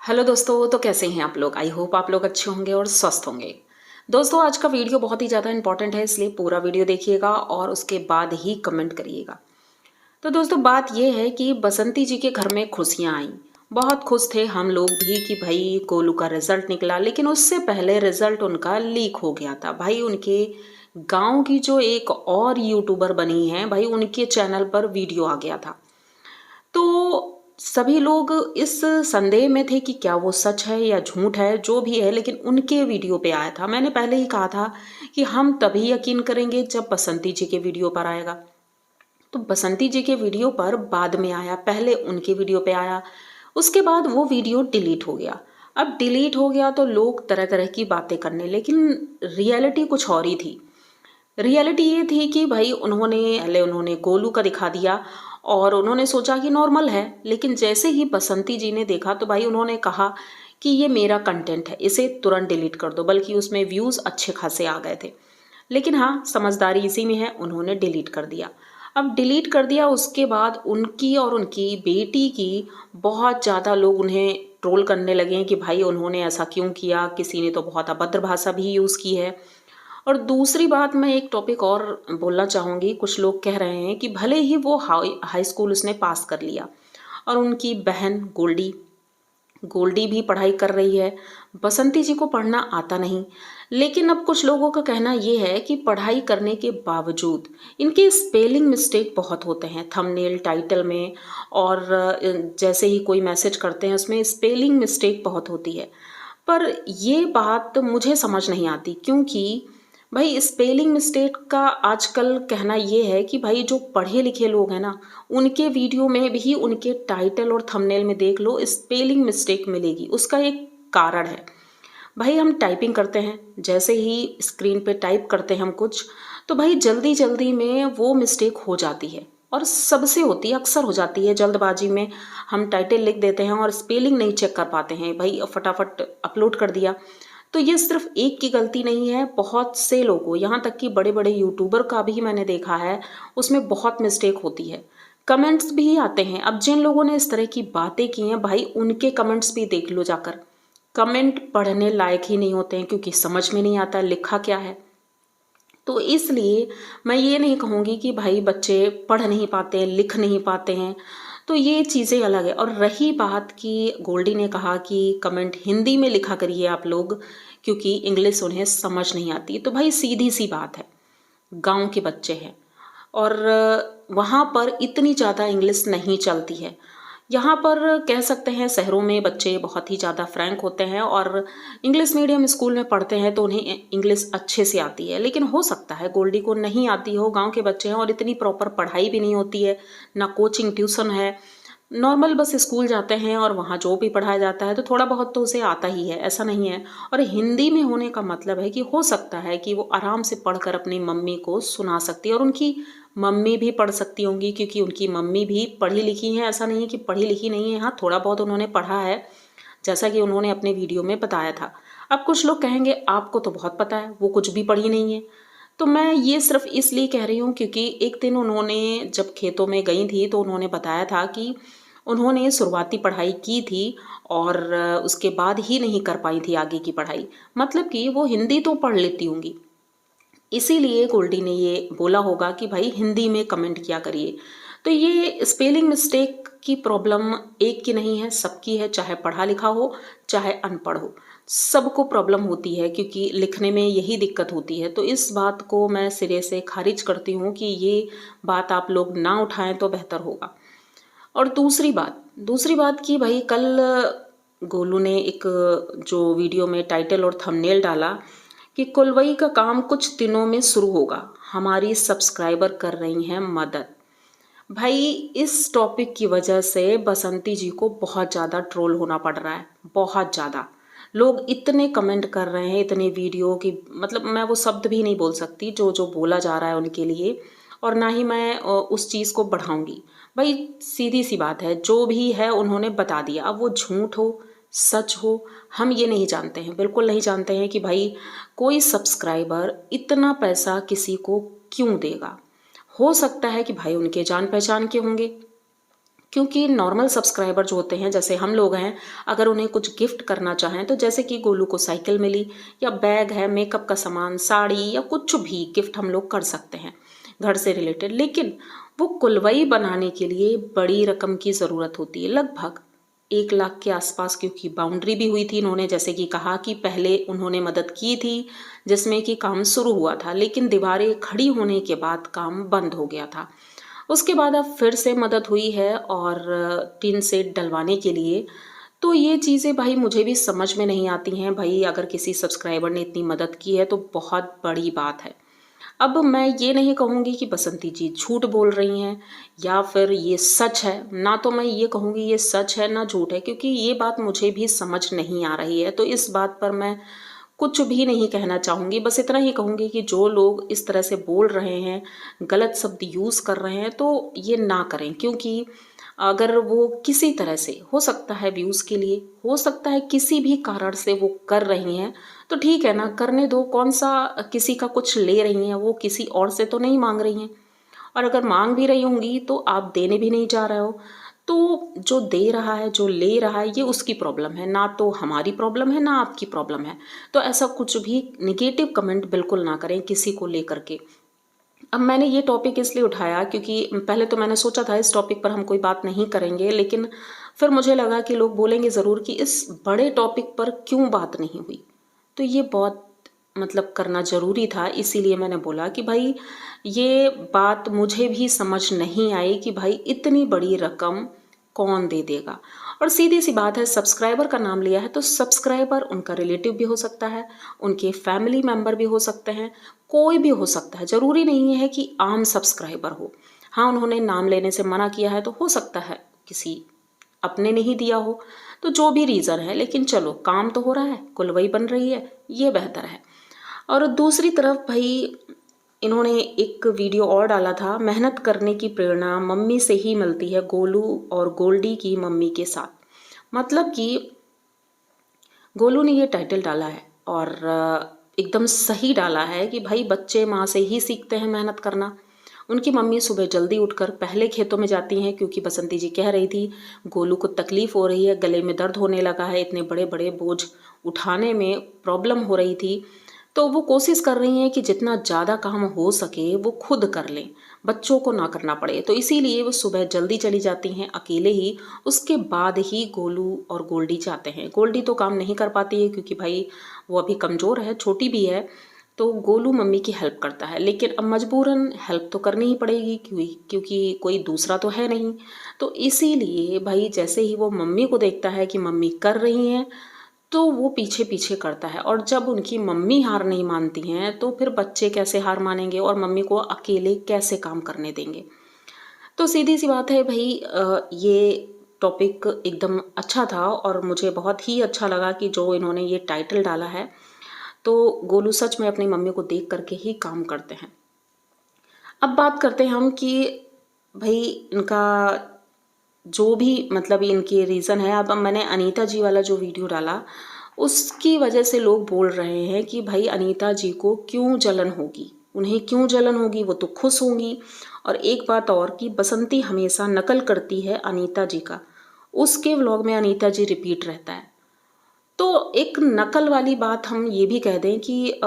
Hello दोस्तों, तो कैसे हैं आप लोग। आई होप आप लोग अच्छे होंगे और स्वस्थ होंगे। दोस्तों, आज का वीडियो बहुत ही ज़्यादा इंपॉर्टेंट है, इसलिए पूरा वीडियो देखिएगा और उसके बाद ही कमेंट करिएगा। तो दोस्तों, बात ये है कि बसंती जी के घर में खुशियाँ आई। बहुत खुश थे हम लोग भी कि भाई गोलू का रिजल्ट निकला, लेकिन उससे पहले रिजल्ट उनका लीक हो गया था। भाई उनके गांव की जो एक और यूट्यूबर बनी है, भाई उनके चैनल पर वीडियो आ गया था। तो सभी लोग इस संदेह में थे कि क्या वो सच है या झूठ है, जो भी है, लेकिन उनके वीडियो पे आया था। मैंने पहले ही कहा था कि हम तभी यकीन करेंगे जब बसंती जी के वीडियो पर आएगा। तो बसंती जी के वीडियो पर बाद में आया, पहले उनके वीडियो पे आया, उसके बाद वो वीडियो डिलीट हो गया। अब डिलीट हो गया तो लोग तरह तरह की बातें करने, लेकिन रियलिटी कुछ और ही थी। रियलिटी ये थी कि भाई उन्होंने गोलू का दिखा दिया और उन्होंने सोचा कि नॉर्मल है, लेकिन जैसे ही बसंती जी ने देखा तो भाई उन्होंने कहा कि ये मेरा कंटेंट है, इसे तुरंत डिलीट कर दो। बल्कि उसमें व्यूज़ अच्छे खासे आ गए थे, लेकिन हाँ, समझदारी इसी में है, उन्होंने डिलीट कर दिया। अब डिलीट कर दिया, उसके बाद उनकी और उनकी बेटी की बहुत ज़्यादा लोग उन्हें ट्रोल करने लगे हैं कि भाई उन्होंने ऐसा क्यों किया। किसी ने तो बहुत अभद्र भाषा भी यूज़ की है। और दूसरी बात, मैं एक टॉपिक और बोलना चाहूँगी। कुछ लोग कह रहे हैं कि भले ही वो हाई हाई स्कूल उसने पास कर लिया और उनकी बहन गोल्डी गोल्डी भी पढ़ाई कर रही है, बसंती जी को पढ़ना आता नहीं। लेकिन अब कुछ लोगों का कहना ये है कि पढ़ाई करने के बावजूद इनके स्पेलिंग मिस्टेक बहुत होते हैं थंबनेल टाइटल में, और जैसे ही कोई मैसेज करते हैं उसमें स्पेलिंग मिस्टेक बहुत होती है। पर ये बात मुझे समझ नहीं आती, क्योंकि भाई स्पेलिंग मिस्टेक का आजकल कहना ये है कि भाई जो पढ़े लिखे लोग हैं ना, उनके वीडियो में भी उनके टाइटल और थंबनेल में देख लो स्पेलिंग मिस्टेक मिलेगी। उसका एक कारण है, भाई हम टाइपिंग करते हैं, जैसे ही स्क्रीन पे टाइप करते हैं हम कुछ, तो भाई जल्दी जल्दी में वो मिस्टेक हो जाती है, और सबसे होती है, अक्सर हो जाती है। जल्दबाजी में हम टाइटल लिख देते हैं और स्पेलिंग नहीं चेक कर पाते हैं, भाई फटाफट अपलोड कर दिया। तो ये सिर्फ एक की गलती नहीं है, बहुत से लोगों, यहाँ तक कि बड़े बड़े यूट्यूबर का भी मैंने देखा है, उसमें बहुत मिस्टेक होती है। कमेंट्स भी आते हैं। अब जिन लोगों ने इस तरह की बातें की हैं, भाई उनके कमेंट्स भी देख लो जाकर। कमेंट पढ़ने लायक ही नहीं होते हैं, क्योंकि समझ में नहीं आता लिखा क्या है। तो इसलिए मैं ये नहीं कहूँगी कि भाई बच्चे पढ़ नहीं पाते, लिख नहीं पाते हैं, तो ये चीज़ें अलग है। और रही बात कि गोल्डी ने कहा कि कमेंट हिंदी में लिखा करिए आप लोग, क्योंकि इंग्लिश उन्हें समझ नहीं आती। तो भाई सीधी सी बात है, गांव के बच्चे हैं और वहाँ पर इतनी ज़्यादा इंग्लिश नहीं चलती है। यहाँ पर कह सकते हैं शहरों में बच्चे बहुत ही ज़्यादा फ्रैंक होते हैं और इंग्लिश मीडियम स्कूल में पढ़ते हैं, तो उन्हें इंग्लिश अच्छे से आती है। लेकिन हो सकता है गोल्डी को नहीं आती हो, गांव के बच्चे हैं और इतनी प्रॉपर पढ़ाई भी नहीं होती है, ना कोचिंग ट्यूशन है, नॉर्मल बस स्कूल जाते हैं और वहाँ जो भी पढ़ाया जाता है तो थोड़ा बहुत तो उसे आता ही है, ऐसा नहीं है। और हिंदी में होने का मतलब है कि हो सकता है कि वो आराम से पढ़कर अपनी मम्मी को सुना सकती है, और उनकी मम्मी भी पढ़ सकती होंगी, क्योंकि उनकी मम्मी भी पढ़ी लिखी हैं। ऐसा नहीं है कि पढ़ी लिखी नहीं है, हाँ थोड़ा बहुत उन्होंने पढ़ा है, जैसा कि उन्होंने अपने वीडियो में बताया था। अब कुछ लोग कहेंगे आपको तो बहुत पता है, वो कुछ भी पढ़ी नहीं है। तो मैं ये सिर्फ इसलिए कह रही हूँ क्योंकि एक दिन उन्होंने जब खेतों में गई थी तो उन्होंने बताया था कि उन्होंने शुरुआती पढ़ाई की थी और उसके बाद ही नहीं कर पाई थी आगे की पढ़ाई। मतलब कि वो हिंदी तो पढ़ लेती होंगी, इसीलिए गोल्डी ने ये बोला होगा कि भाई हिंदी में कमेंट किया करिए। तो ये स्पेलिंग मिस्टेक की प्रॉब्लम एक की नहीं है, सबकी है, चाहे पढ़ा लिखा हो चाहे अनपढ़ हो, सबको प्रॉब्लम होती है, क्योंकि लिखने में यही दिक्कत होती है। तो इस बात को मैं सिरे से खारिज करती हूँ कि ये बात आप लोग ना उठाएं तो बेहतर होगा। और दूसरी बात कि भाई कल गोलू ने एक जो वीडियो में टाइटल और थंबनेल डाला कि कुलवई का काम कुछ दिनों में शुरू होगा, हमारी सब्सक्राइबर कर रही हैं मदद। भाई इस टॉपिक की वजह से बसंती जी को बहुत ज़्यादा ट्रोल होना पड़ रहा है, बहुत ज़्यादा। लोग इतने कमेंट कर रहे हैं, इतने वीडियो की, मतलब मैं वो शब्द भी नहीं बोल सकती जो जो बोला जा रहा है उनके लिए, और ना ही मैं उस चीज़ को बढ़ाऊंगी। भाई सीधी सी बात है, जो भी है उन्होंने बता दिया। अब वो झूठ हो सच हो हम ये नहीं जानते हैं, बिल्कुल नहीं जानते हैं कि भाई कोई सब्सक्राइबर इतना पैसा किसी को क्यों देगा। हो सकता है कि भाई उनके जान पहचान के होंगे, क्योंकि नॉर्मल सब्सक्राइबर जो होते हैं जैसे हम लोग हैं, अगर उन्हें कुछ गिफ्ट करना चाहें तो जैसे कि गोलू को साइकिल मिली या बैग है, मेकअप का सामान, साड़ी या कुछ भी गिफ्ट हम लोग कर सकते हैं घर से रिलेटेड। लेकिन वो कुलवई बनाने के लिए बड़ी रकम की ज़रूरत होती है, लगभग 1 लाख के आसपास, क्योंकि बाउंड्री भी हुई थी। इन्होंने जैसे कि कहा कि पहले उन्होंने मदद की थी जिसमें कि काम शुरू हुआ था, लेकिन दीवारें खड़ी होने के बाद काम बंद हो गया था। उसके बाद अब फिर से मदद हुई है और टीन शेड डलवाने के लिए। तो ये चीज़ें भाई मुझे भी समझ में नहीं आती हैं। भाई अगर किसी सब्सक्राइबर ने इतनी मदद की है तो बहुत बड़ी बात है। अब मैं ये नहीं कहूँगी कि बसंती जी झूठ बोल रही हैं या फिर ये सच है, ना तो मैं ये कहूँगी ये सच है ना झूठ है, क्योंकि ये बात मुझे भी समझ नहीं आ रही है। तो इस बात पर मैं कुछ भी नहीं कहना चाहूँगी, बस इतना ही कहूँगी कि जो लोग इस तरह से बोल रहे हैं, गलत शब्द यूज़ कर रहे हैं, तो ये ना करें। क्योंकि अगर वो किसी तरह से, हो सकता है व्यूज़ के लिए, हो सकता है किसी भी कारण से वो कर रही हैं, तो ठीक है ना, करने दो। कौन सा किसी का कुछ ले रही हैं, वो किसी और से तो नहीं मांग रही हैं। और अगर मांग भी रही होंगी तो आप देने भी नहीं जा रहे हो। तो जो दे रहा है, जो ले रहा है, ये उसकी प्रॉब्लम है, ना तो हमारी प्रॉब्लम है, ना आपकी प्रॉब्लम है। तो ऐसा कुछ भी निगेटिव कमेंट बिल्कुल ना करें किसी को लेकर के। अब मैंने ये टॉपिक इसलिए उठाया क्योंकि पहले तो मैंने सोचा था इस टॉपिक पर हम कोई बात नहीं करेंगे, लेकिन फिर मुझे लगा कि लोग बोलेंगे ज़रूर कि इस बड़े टॉपिक पर क्यों बात नहीं हुई। तो ये बहुत मतलब करना ज़रूरी था, इसीलिए मैंने बोला कि भाई ये बात मुझे भी समझ नहीं आई कि भाई इतनी बड़ी रकम कौन दे देगा। और सीधी सी बात है, सब्सक्राइबर का नाम लिया है तो सब्सक्राइबर उनका रिलेटिव भी हो सकता है, उनके फैमिली मेम्बर भी हो सकते हैं, कोई भी हो सकता है। ज़रूरी नहीं है कि आम सब्सक्राइबर हो। हाँ, उन्होंने नाम लेने से मना किया है तो हो सकता है किसी अपने ने ही दिया हो, तो जो भी रीज़न है, लेकिन चलो काम तो हो रहा है, कुलवई बन रही है, ये बेहतर है। और दूसरी तरफ भाई इन्होंने एक वीडियो और डाला था, मेहनत करने की प्रेरणा मम्मी से ही मिलती है, गोलू और गोल्डी की मम्मी के साथ। मतलब कि गोलू ने ये टाइटल डाला है और एकदम सही डाला है कि भाई बच्चे माँ से ही सीखते हैं मेहनत करना। उनकी मम्मी सुबह जल्दी उठकर पहले खेतों में जाती हैं, क्योंकि बसंती जी कह रही थी गोलू को तकलीफ हो रही है, गले में दर्द होने लगा है, इतने बड़े बड़े बोझ उठाने में प्रॉब्लम हो रही थी। तो वो कोशिश कर रही हैं कि जितना ज़्यादा काम हो सके वो खुद कर लें, बच्चों को ना करना पड़े। तो इसीलिए वो सुबह जल्दी चली जाती हैं अकेले ही। उसके बाद ही गोलू और गोल्डी जाते हैं। गोल्डी तो काम नहीं कर पाती है क्योंकि भाई वो अभी कमज़ोर है, छोटी भी है। तो गोलू मम्मी की हेल्प करता है, लेकिन अब मजबूरन हेल्प तो करनी ही पड़ेगी क्योंकि कोई दूसरा तो है नहीं। तो इसीलिए भाई जैसे ही वो मम्मी को देखता है कि मम्मी कर रही हैं, तो वो पीछे पीछे करता है। और जब उनकी मम्मी हार नहीं मानती हैं तो फिर बच्चे कैसे हार मानेंगे और मम्मी को अकेले कैसे काम करने देंगे। तो सीधी सी बात है भाई, ये टॉपिक एकदम अच्छा था और मुझे बहुत ही अच्छा लगा कि जो इन्होंने ये टाइटल डाला है। तो गोलू सच में अपनी मम्मी को देख करके ही काम करते हैं। अब बात करते हैं हम कि भाई इनका जो भी मतलब इनके रीज़न है। अब मैंने अनीता जी वाला जो वीडियो डाला उसकी वजह से लोग बोल रहे हैं कि भाई अनीता जी को क्यों जलन होगी, उन्हें क्यों जलन होगी, वो तो खुश होंगी। और एक बात और कि बसंती हमेशा नकल करती है अनीता जी का, उसके व्लॉग में अनीता जी रिपीट रहता है। तो एक नकल वाली बात हम ये भी कह दें कि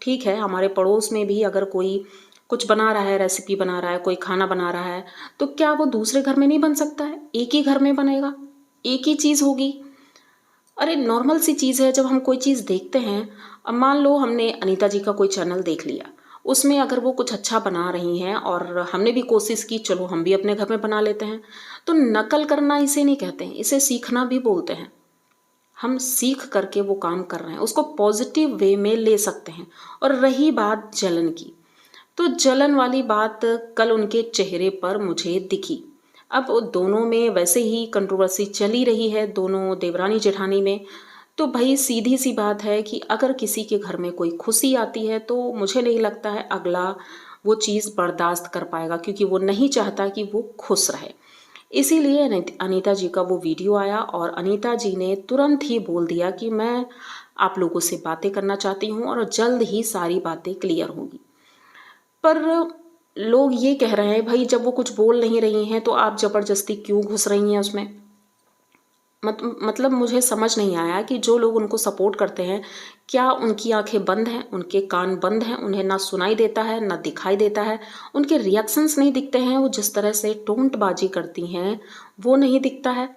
ठीक है, हमारे पड़ोस में भी अगर कोई कुछ बना रहा है, रेसिपी बना रहा है, कोई खाना बना रहा है, तो क्या वो दूसरे घर में नहीं बन सकता है? एक ही घर में बनेगा, एक ही चीज़ होगी। अरे नॉर्मल सी चीज़ है, जब हम कोई चीज़ देखते हैं। अब मान लो हमने अनीता जी का कोई चैनल देख लिया, उसमें अगर वो कुछ अच्छा बना रही हैं और हमने भी कोशिश की चलो हम भी अपने घर में बना लेते हैं, तो नकल करना इसे नहीं कहते हैं, इसे सीखना भी बोलते हैं। हम सीख करके वो काम कर रहे हैं, उसको पॉजिटिव वे में ले सकते हैं। और रही बात जलन की, तो जलन वाली बात कल उनके चेहरे पर मुझे दिखी। अब दोनों में वैसे ही कंट्रोवर्सी चली रही है, दोनों देवरानी जेठानी में। तो भाई सीधी सी बात है कि अगर किसी के घर में कोई खुशी आती है तो मुझे नहीं लगता है अगला वो चीज़ बर्दाश्त कर पाएगा, क्योंकि वो नहीं चाहता कि वो खुश रहे। इसीलिए अनीता जी का वो वीडियो आया और अनीता जी ने तुरंत ही बोल दिया कि मैं आप लोगों से बातें करना चाहती हूँ और जल्द ही सारी बातें क्लियर होंगी। पर लोग ये कह रहे हैं भाई जब वो कुछ बोल नहीं रही हैं तो आप ज़बरदस्ती क्यों घुस रही हैं उसमें। मतलब मुझे समझ नहीं आया कि जो लोग उनको सपोर्ट करते हैं, क्या उनकी आंखें बंद हैं, उनके कान बंद हैं, उन्हें ना सुनाई देता है ना दिखाई देता है, उनके रिएक्शंस नहीं दिखते हैं, वो जिस तरह से टोंटबाजी करती हैं वो नहीं दिखता है।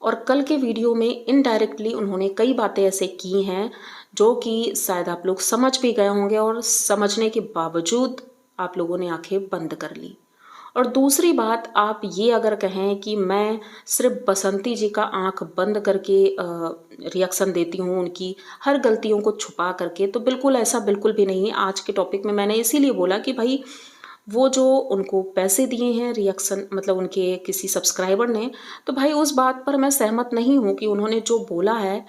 और कल के वीडियो में इनडायरेक्टली उन्होंने कई बातें ऐसे की हैं जो कि शायद आप लोग समझ भी गए होंगे, और समझने के बावजूद आप लोगों ने आंखें बंद कर ली। और दूसरी बात, आप ये अगर कहें कि मैं सिर्फ बसंती जी का आंख बंद करके रिएक्शन देती हूँ उनकी हर गलतियों को छुपा करके, तो बिल्कुल ऐसा बिल्कुल भी नहीं है। आज के टॉपिक में मैंने इसीलिए बोला कि भाई वो जो उनको पैसे दिए हैं रिएक्शन, मतलब उनके किसी सब्सक्राइबर ने, तो भाई उस बात पर मैं सहमत नहीं हूँ कि उन्होंने जो बोला है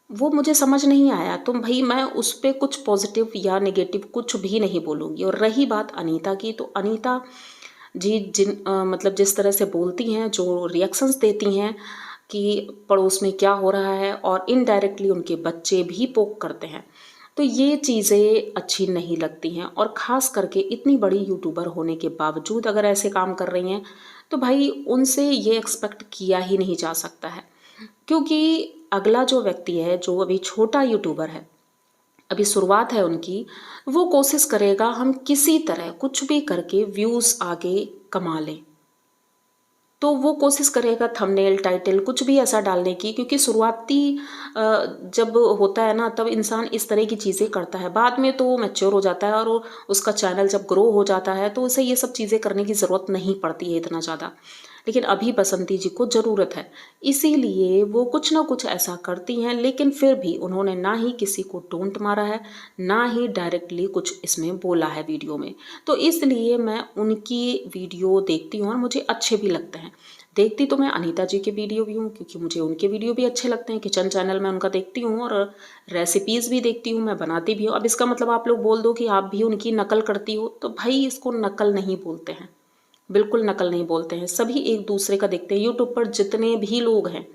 वो मुझे समझ नहीं आया। तो भाई मैं उस पर कुछ पॉजिटिव या नेगेटिव कुछ भी नहीं बोलूँगी। और रही बात अनीता की, तो अनीता जी मतलब जिस तरह से बोलती हैं, जो रिएक्शंस देती हैं कि पड़ोस में क्या हो रहा है, और इनडायरेक्टली उनके बच्चे भी पोक करते हैं, तो ये चीज़ें अच्छी नहीं लगती हैं। और ख़ास करके इतनी बड़ी यूट्यूबर होने के बावजूद अगर ऐसे काम कर रही हैं तो भाई उनसे ये एक्सपेक्ट किया ही नहीं जा सकता है। क्योंकि अगला जो व्यक्ति है, जो अभी छोटा यूट्यूबर है, अभी शुरुआत है उनकी, वो कोशिश करेगा हम किसी तरह कुछ भी करके व्यूज़ आगे कमा लें। तो वो कोशिश करेगा थंबनेल टाइटल कुछ भी ऐसा डालने की, क्योंकि शुरुआती जब होता है ना तब इंसान इस तरह की चीज़ें करता है। बाद में तो वो मैच्योर हो जाता है और उसका चैनल जब ग्रो हो जाता है तो उसे ये सब चीज़ें करने की ज़रूरत नहीं पड़ती है इतना ज़्यादा। लेकिन अभी बसंती जी को ज़रूरत है, इसीलिए वो कुछ ना कुछ ऐसा करती हैं। लेकिन फिर भी उन्होंने ना ही किसी को टोंट मारा है, ना ही डायरेक्टली कुछ इसमें बोला है वीडियो में। तो इसलिए मैं उनकी वीडियो देखती हूँ और मुझे अच्छे भी लगते हैं। देखती तो मैं अनीता जी के वीडियो भी हूँ, क्योंकि मुझे उनके वीडियो भी अच्छे लगते हैं। किचन चैनल में उनका देखती हूँ और रेसिपीज़ भी देखती हूँ, मैं बनाती भी हूँ। अब इसका मतलब आप लोग बोल दो कि आप भी उनकी नकल करती हो, तो भाई इसको नकल नहीं बोलते हैं, बिल्कुल नकल नहीं बोलते हैं। सभी एक दूसरे का देखते हैं। यूट्यूब पर जितने भी लोग हैं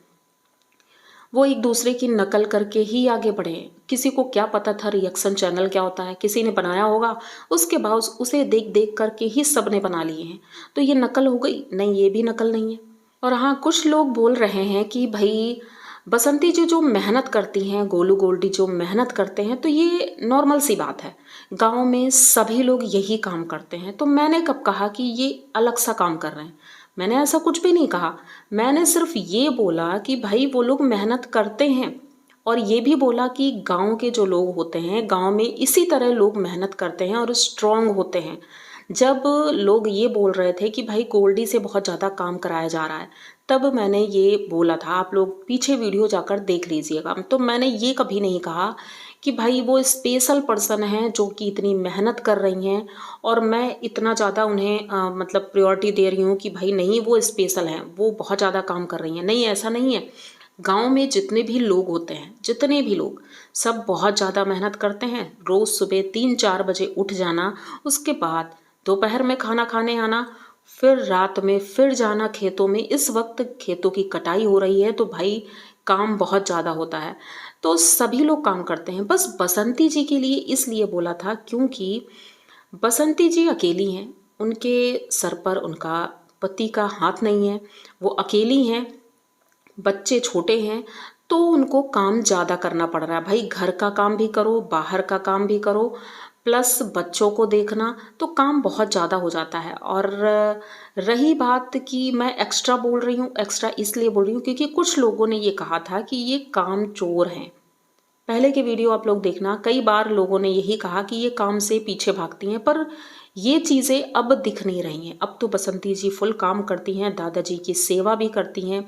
वो एक दूसरे की नकल करके ही आगे बढ़े हैं। किसी को क्या पता था रिएक्शन चैनल क्या होता है, किसी ने बनाया होगा, उसके बाद उसे देख देख करके ही सब ने बना लिए हैं। तो ये नकल हो गई? नहीं, ये भी नकल नहीं है। और हाँ, कुछ लोग बोल रहे हैं कि भाई बसंती जी जो मेहनत करती हैं, गोलू गोल्डी जो मेहनत करते हैं, तो ये नॉर्मल सी बात है। गांव में सभी लोग यही काम करते हैं। तो मैंने कब कहा कि ये अलग सा काम कर रहे हैं? मैंने ऐसा कुछ भी नहीं कहा। मैंने सिर्फ ये बोला कि भाई वो लोग मेहनत करते हैं, और ये भी बोला कि गांव के जो लोग होते हैं, गांव में इसी तरह लोग मेहनत करते हैं और स्ट्रांग होते हैं। जब लोग ये बोल रहे थे कि भाई गोल्डी से बहुत ज़्यादा काम कराया जा रहा है, तब मैंने ये बोला था। आप लोग पीछे वीडियो जाकर देख लीजिएगा। तो मैंने ये कभी नहीं कहा कि भाई वो स्पेशल पर्सन हैं जो कि इतनी मेहनत कर रही हैं और मैं इतना ज़्यादा उन्हें मतलब प्रायोरिटी दे रही हूँ कि भाई नहीं वो स्पेशल हैं, वो बहुत ज़्यादा काम कर रही हैं। नहीं, ऐसा नहीं है। गांव में जितने भी लोग होते हैं, जितने भी लोग, सब बहुत ज़्यादा मेहनत करते हैं। रोज़ सुबह 3-4 बजे उठ जाना, उसके बाद दोपहर में खाना खाने आना, फिर रात में फिर जाना खेतों में। इस वक्त खेतों की कटाई हो रही है तो भाई काम बहुत ज़्यादा होता है। तो सभी लोग काम करते हैं। बस बसंती जी के लिए इसलिए बोला था क्योंकि बसंती जी अकेली हैं, उनके सर पर उनका पति का हाथ नहीं है, वो अकेली हैं, बच्चे छोटे हैं, तो उनको काम ज़्यादा करना पड़ रहा है। भाई घर का काम भी करो, बाहर का काम भी करो, प्लस बच्चों को देखना, तो काम बहुत ज़्यादा हो जाता है। और रही बात कि मैं एक्स्ट्रा बोल रही हूँ, एक्स्ट्रा इसलिए बोल रही हूँ क्योंकि कुछ लोगों ने ये कहा था कि ये काम चोर हैं। पहले के वीडियो आप लोग देखना, कई बार लोगों ने यही कहा कि ये काम से पीछे भागती हैं, पर ये चीज़ें अब दिख नहीं रही हैं। अब तो बसंती जी फुल काम करती हैं, दादाजी की सेवा भी करती हैं,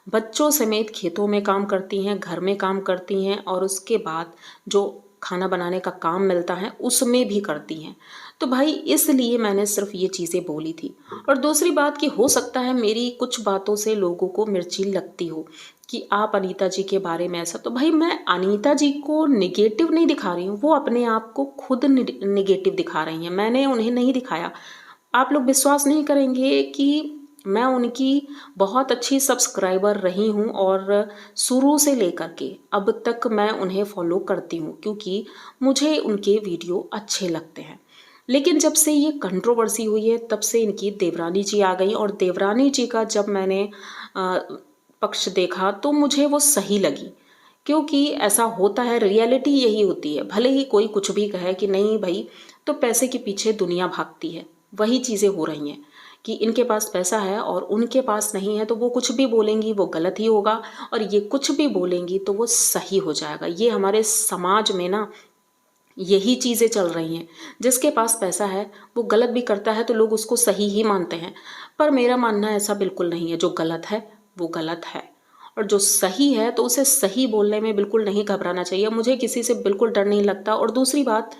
बच्चों समेत खेतों में काम करती हैं, घर में काम करती हैं, और उसके बाद जो खाना बनाने का काम मिलता है उसमें भी करती हैं। तो भाई इसलिए मैंने सिर्फ ये चीज़ें बोली थी। और दूसरी बात कि हो सकता है मेरी कुछ बातों से लोगों को मिर्ची लगती हो कि आप अनीता जी के बारे में ऐसा, तो भाई मैं अनीता जी को निगेटिव नहीं दिखा रही हूँ, वो अपने आप को खुद निगेटिव दिखा रही हैं, मैंने उन्हें नहीं दिखाया। आप लोग विश्वास नहीं करेंगे कि मैं उनकी बहुत अच्छी सब्सक्राइबर रही हूँ और शुरू से लेकर के अब तक मैं उन्हें फॉलो करती हूँ क्योंकि मुझे उनके वीडियो अच्छे लगते हैं। लेकिन जब से ये कंट्रोवर्सी हुई है तब से इनकी देवरानी जी आ गई, और देवरानी जी का जब मैंने पक्ष देखा तो मुझे वो सही लगी, क्योंकि ऐसा होता है, रियलिटी यही होती है। भले ही कोई कुछ भी कहे कि नहीं भाई, तो पैसे के पीछे दुनिया भागती है, वही चीज़ें हो रही हैं कि इनके पास पैसा है और उनके पास नहीं है, तो वो कुछ भी बोलेंगी वो गलत ही होगा, और ये कुछ भी बोलेंगी तो वो सही हो जाएगा। ये हमारे समाज में ना यही चीज़ें चल रही हैं। जिसके पास पैसा है वो गलत भी करता है तो लोग उसको सही ही मानते हैं, पर मेरा मानना ऐसा बिल्कुल नहीं है। जो गलत है वो गलत है, और जो सही है तो उसे सही बोलने में बिल्कुल नहीं घबराना चाहिए। मुझे किसी से बिल्कुल डर नहीं लगता। और दूसरी बात,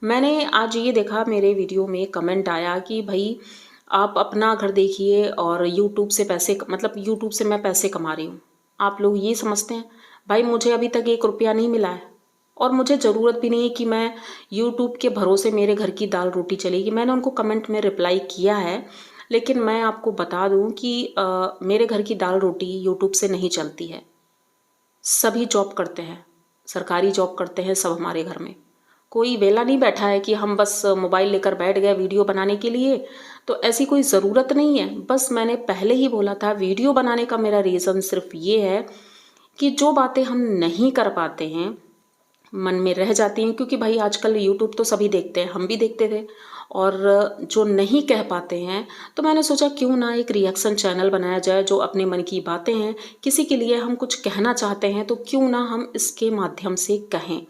मैंने आज ये देखा, मेरे वीडियो में कमेंट आया कि भाई आप अपना घर देखिए और यूट्यूब से पैसे, मतलब यूट्यूब से मैं पैसे कमा रही हूँ। आप लोग ये समझते हैं? भाई मुझे अभी तक 1 रुपया नहीं मिला है, और मुझे ज़रूरत भी नहीं है कि मैं यूट्यूब के भरोसे मेरे घर की दाल रोटी चलेगी। मैंने उनको कमेंट में रिप्लाई किया है, लेकिन मैं आपको बता दूं कि मेरे घर की दाल रोटी यूट्यूब से नहीं चलती है। सभी जॉब करते हैं, सरकारी जॉब करते हैं सब हमारे घर में। कोई वेला नहीं बैठा है कि हम बस मोबाइल लेकर बैठ गए वीडियो बनाने के लिए, तो ऐसी कोई ज़रूरत नहीं है। बस मैंने पहले ही बोला था, वीडियो बनाने का मेरा रीज़न सिर्फ ये है कि जो बातें हम नहीं कर पाते हैं, मन में रह जाती हैं, क्योंकि भाई आजकल यूट्यूब तो सभी देखते हैं, हम भी देखते थे, और जो नहीं कह पाते हैं, तो मैंने सोचा क्यों ना एक रिएक्शन चैनल बनाया जाए। जो अपने मन की बातें हैं, किसी के लिए हम कुछ कहना चाहते हैं, तो क्यों ना हम इसके माध्यम से कहें।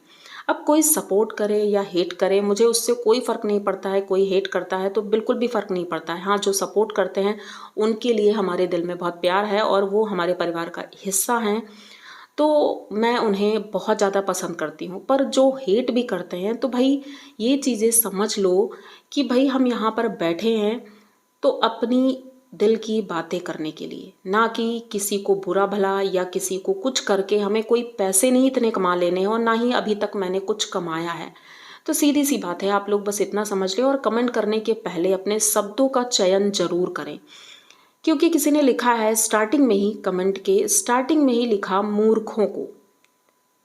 अब कोई सपोर्ट करे या हेट करे, मुझे उससे कोई फ़र्क नहीं पड़ता है। कोई हेट करता है तो बिल्कुल भी फ़र्क नहीं पड़ता है। हाँ, जो सपोर्ट करते हैं उनके लिए हमारे दिल में बहुत प्यार है, और वो हमारे परिवार का हिस्सा हैं, तो मैं उन्हें बहुत ज़्यादा पसंद करती हूँ। पर जो हेट भी करते हैं, तो भाई ये चीज़ें समझ लो कि भाई हम यहाँ पर बैठे हैं तो अपनी दिल की बातें करने के लिए, ना कि किसी को बुरा भला या किसी को कुछ करके। हमें कोई पैसे नहीं इतने कमा लेने हैं, और ना ही अभी तक मैंने कुछ कमाया है। तो सीधी सी बात है, आप लोग बस इतना समझ लें, और कमेंट करने के पहले अपने शब्दों का चयन जरूर करें। क्योंकि किसी ने लिखा है स्टार्टिंग में ही, कमेंट के स्टार्टिंग में ही लिखा मूर्खों को।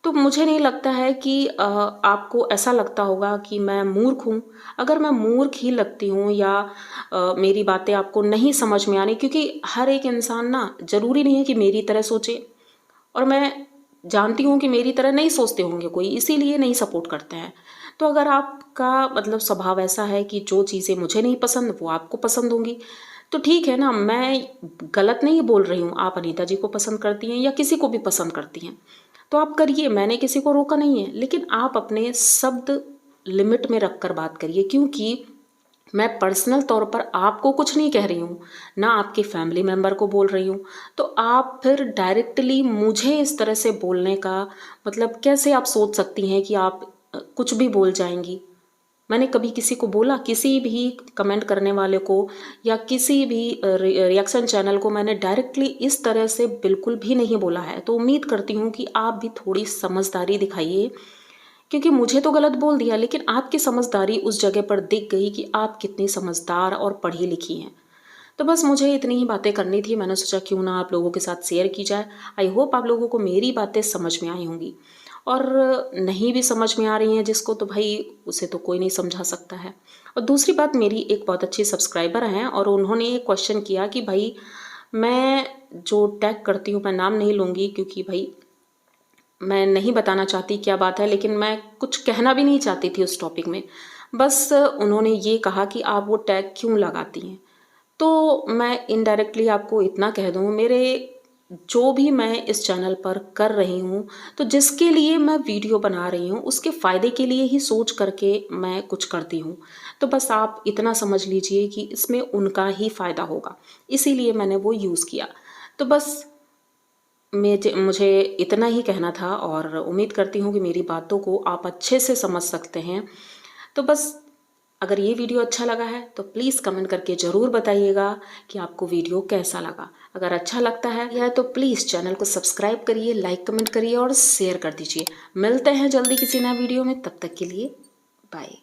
तो मुझे नहीं लगता है कि आपको ऐसा लगता होगा कि मैं मूर्ख हूँ। अगर मैं मूर्ख ही लगती हूँ, या मेरी बातें आपको नहीं समझ में आनी, क्योंकि हर एक इंसान ना, ज़रूरी नहीं है कि मेरी तरह सोचे, और मैं जानती हूँ कि मेरी तरह नहीं सोचते होंगे कोई, इसीलिए नहीं सपोर्ट करते हैं। तो अगर आपका मतलब स्वभाव ऐसा है कि जो चीज़ें मुझे नहीं पसंद वो आपको पसंद होंगी, तो ठीक है ना। मैं गलत नहीं बोल रही हूँ, आप अनीता जी को पसंद करती हैं या किसी को भी पसंद करती हैं, तो आप करिए, मैंने किसी को रोका नहीं है। लेकिन आप अपने शब्द लिमिट में रख कर बात करिए, क्योंकि मैं पर्सनल तौर पर आपको कुछ नहीं कह रही हूँ, ना आपके फैमिली मेम्बर को बोल रही हूँ। तो आप फिर डायरेक्टली मुझे इस तरह से बोलने का मतलब, कैसे आप सोच सकती हैं कि आप कुछ भी बोल जाएंगी। मैंने कभी किसी को बोला, किसी भी कमेंट करने वाले को या किसी भी रिएक्शन चैनल को मैंने डायरेक्टली इस तरह से बिल्कुल भी नहीं बोला है। तो उम्मीद करती हूँ कि आप भी थोड़ी समझदारी दिखाइए, क्योंकि मुझे तो गलत बोल दिया, लेकिन आपकी समझदारी उस जगह पर दिख गई कि आप कितनी समझदार और पढ़ी लिखी हैं। तो बस मुझे इतनी ही बातें करनी थी, मैंने सोचा क्यों ना आप लोगों के साथ शेयर की जाए। आई होप आप लोगों को मेरी बातें समझ में आई होंगी, और नहीं भी समझ में आ रही हैं जिसको, तो भाई उसे तो कोई नहीं समझा सकता है। और दूसरी बात, मेरी एक बहुत अच्छी सब्सक्राइबर हैं, और उन्होंने एक क्वेश्चन किया कि भाई मैं जो टैग करती हूँ, मैं नाम नहीं लूँगी क्योंकि भाई मैं नहीं बताना चाहती क्या बात है, लेकिन मैं कुछ कहना भी नहीं चाहती थी उस टॉपिक में। बस उन्होंने ये कहा कि आप वो टैग क्यों लगाती हैं। तो मैं इनडायरेक्टली आपको इतना कह दूँ, मेरे जो भी मैं इस चैनल पर कर रही हूँ, तो जिसके लिए मैं वीडियो बना रही हूँ उसके फ़ायदे के लिए ही सोच करके मैं कुछ करती हूँ। तो बस आप इतना समझ लीजिए कि इसमें उनका ही फ़ायदा होगा, इसीलिए मैंने वो यूज़ किया। तो बस मुझे इतना ही कहना था, और उम्मीद करती हूँ कि मेरी बातों को आप अच्छे से समझ सकते हैं। तो बस अगर ये वीडियो अच्छा लगा है तो प्लीज़ कमेंट करके ज़रूर बताइएगा कि आपको वीडियो कैसा लगा। अगर अच्छा लगता है तो प्लीज़ चैनल को सब्सक्राइब करिए, लाइक कमेंट करिए और शेयर कर दीजिए। मिलते हैं जल्दी किसी नए वीडियो में, तब तक के लिए बाय।